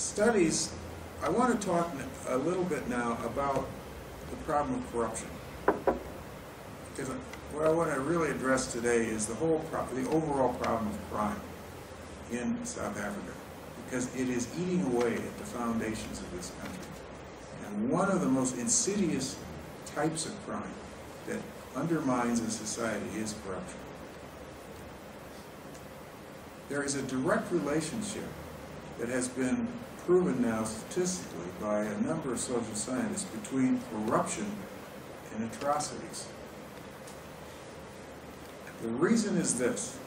studies, I want to talk a little bit now about the problem of corruption. Because what I want to really address today is the overall problem of crime in South Africa, because it is eating away at the foundations of this country. And one of the most insidious types of crime that undermines a society is corruption. There is a direct relationship that has been proven now statistically by a number of social scientists between corruption and atrocities. The reason is this: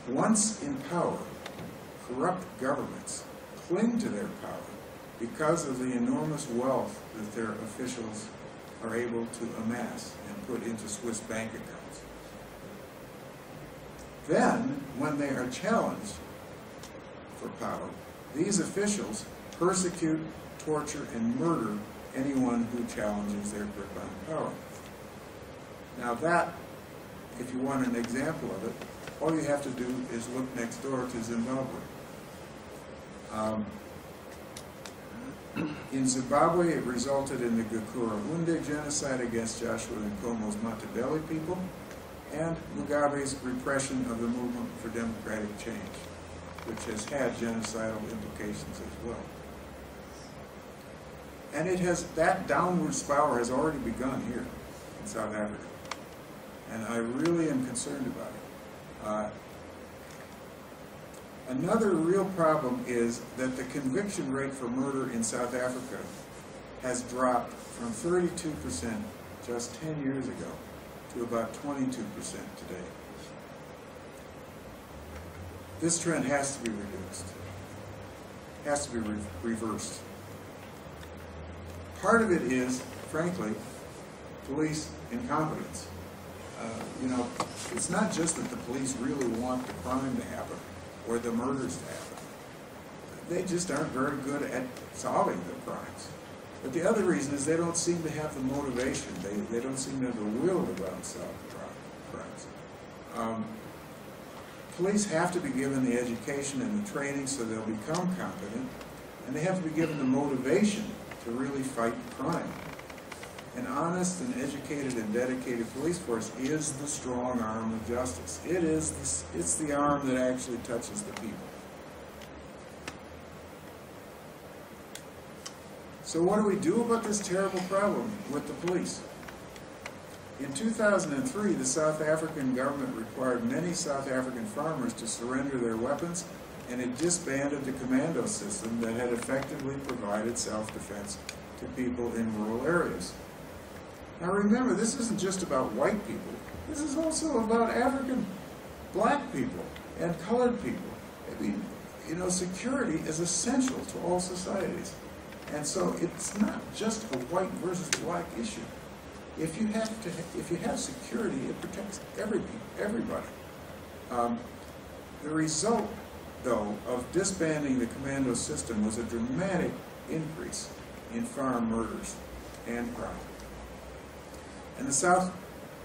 once in power, corrupt governments cling to their power because of the enormous wealth that their officials are able to amass and put into Swiss bank accounts. Then, when they are challenged for power, these officials persecute, torture, and murder anyone who challenges their grip on power. Now that, if you want an example of it, all you have to do is look next door to Zimbabwe. In Zimbabwe, it resulted in the Corruption genocide against Joshua Nkomo's Matabele people and Mugabe's repression of the movement for democratic change, which has had genocidal implications as well. And that downward spiral has already begun here in South Africa. And I really am concerned about it. Another real problem is that the conviction rate for murder in South Africa has dropped from 32% just 10 years ago to about 22% today. This trend has to be reduced, has to be reversed. Part of it is, frankly, police incompetence. It's not just that the police really want the crime to happen or the murders to happen. They just aren't very good at solving the crimes. But the other reason is they don't seem to have the motivation. They don't seem to have the will to go out and solve the crimes. Police have to be given the education and the training so they'll become competent, and they have to be given the motivation to really fight crime. An honest and educated and dedicated police force is the strong arm of justice. It's the arm that actually touches the people. So what do we do about this terrible problem with the police? In 2003, the South African government required many South African farmers to surrender their weapons, and it disbanded the commando system that had effectively provided self-defense to people in rural areas. Now remember, this isn't just about white people. This is also about African black people and colored people. I mean, security is essential to all societies. And so it's not just a white versus black issue. If you have security, it protects everybody. The result, though, of disbanding the commando system was a dramatic increase in farm murders and crime. And the South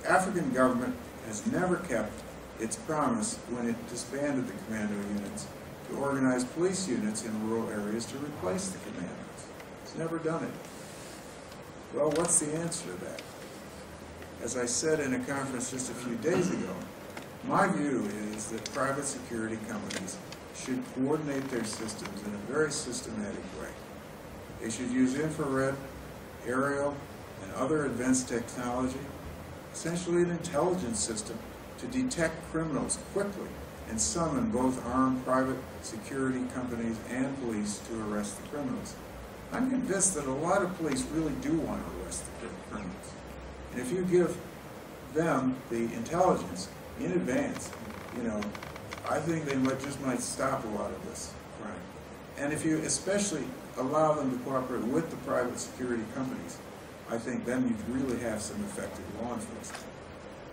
African government has never kept its promise when it disbanded the commando units to organize police units in rural areas to replace the commandos. It's never done it. Well, what's the answer to that? As I said in a conference just a few days ago, my view is that private security companies should coordinate their systems in a very systematic way. They should use infrared, aerial, and other advanced technology, essentially an intelligence system, to detect criminals quickly and summon both armed private security companies and police to arrest the criminals. I'm convinced that a lot of police really do want to arrest the criminals. And if you give them the intelligence in advance, I think they might stop a lot of this crime. And if you especially allow them to cooperate with the private security companies, I think then you really have some effective law enforcement.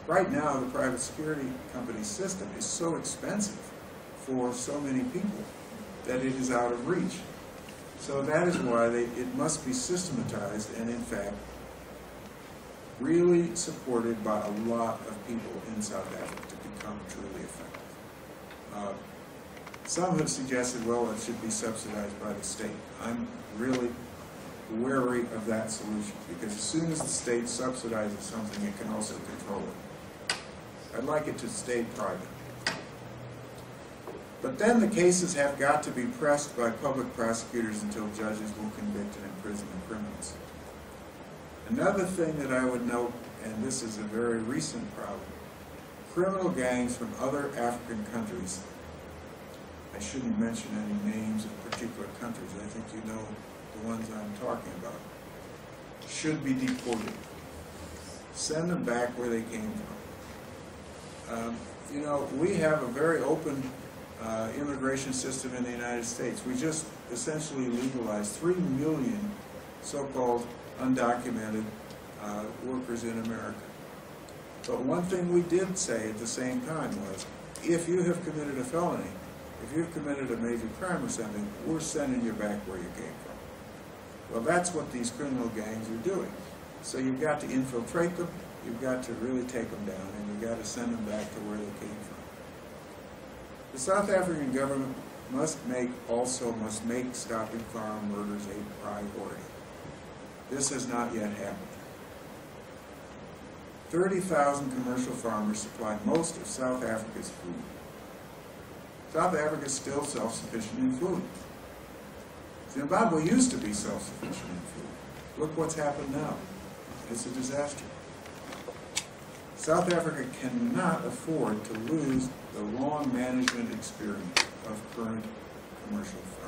Right now, the private security company system is so expensive for so many people that it is out of reach. So that is why it must be systematized and, in fact, really supported by a lot of people in South Africa to become truly effective. Some have suggested, well, it should be subsidized by the state. I'm really wary of that solution, because as soon as the state subsidizes something, it can also control it. I'd like it to stay private. But then the cases have got to be pressed by public prosecutors until judges will convict and imprison the criminals. Another thing that I would note, and this is a very recent problem, criminal gangs from other African countries, I shouldn't mention any names of particular countries, I think you know the ones I'm talking about, should be deported. Send them back where they came from. You know, we have a very open immigration system in the United States. We just essentially legalized 3 million so-called undocumented workers in America. But one thing we did say at the same time was, if you have committed a felony, if you've committed a major crime or something, we're sending you back where you came from. Well, that's what these criminal gangs are doing. So you've got to infiltrate them, you've got to really take them down, and you've got to send them back to where they came from. The South African government must make stopping farm murders a priority. This has not yet happened. 30,000 commercial farmers supply most of South Africa's food. South Africa is still self-sufficient in food. Zimbabwe used to be self-sufficient in food. Look what's happened now. It's a disaster. South Africa cannot afford to lose the long management experience of current commercial farmers.